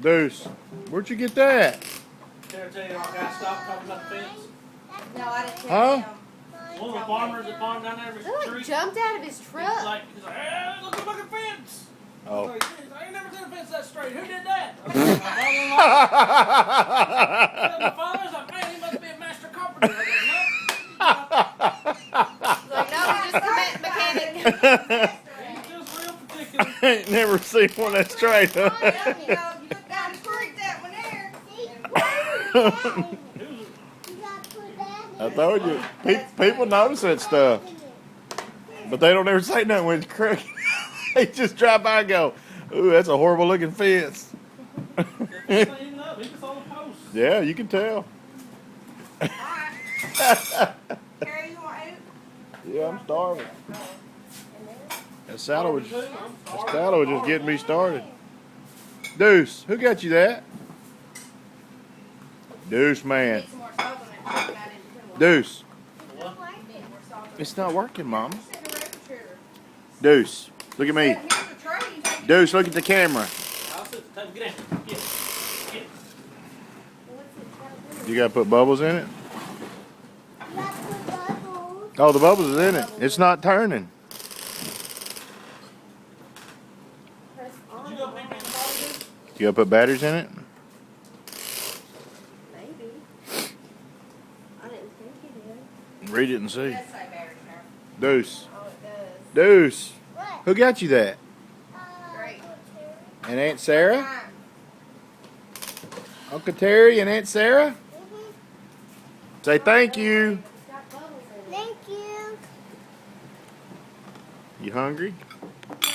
Deuce, where'd you get that? Did I tell you our guy stopped talking about the fence? No, I didn't Huh? tell him. One of the farmers that farmed down there was He like tree. jumped out of his He's truck. like, hey, look at the fucking fence. Oh. I ain't never seen a fence that straight. Who did that? My father's like, man, he must be a master carpenter. I Like, no, he's just a mechanic. go, no. He's just real particular. I ain't never seen one that's straight, huh? You look down the creek, that one there. I told you, people notice that stuff, but they don't ever say nothing when it's crooked. They just drive by and go, "Ooh, that's a horrible looking fence." He's cleaning up. He was on the post. Yeah, you can tell. Harry, you want out? Yeah, I'm starving. That saddle was just getting me started. Deuce, who got you that? Deuce, man. Need some more salt on that truck, and I didn't put one. Deuce, Need more salt on it's not working, Mama. it. Sit in the refrigerator. Deuce, look at me. Here's the tray. You take it. Deuce, look at the camera. I'll sit at the table. Get in. Get. You gotta put bubbles in it? Oh, the bubbles is in it. It's not turning. Press on. Did you go pick me the ball? You gotta put batteries in it? Maybe. I didn't think he did. Read it and see. It does say battery power. Deuce. Oh, it Deuce. Who got you that? does. Great. And Aunt Sarah? Fine. Uncle Terry and Aunt Sarah? Say thank you. It's got bubbles in it. Thank you. You hungry?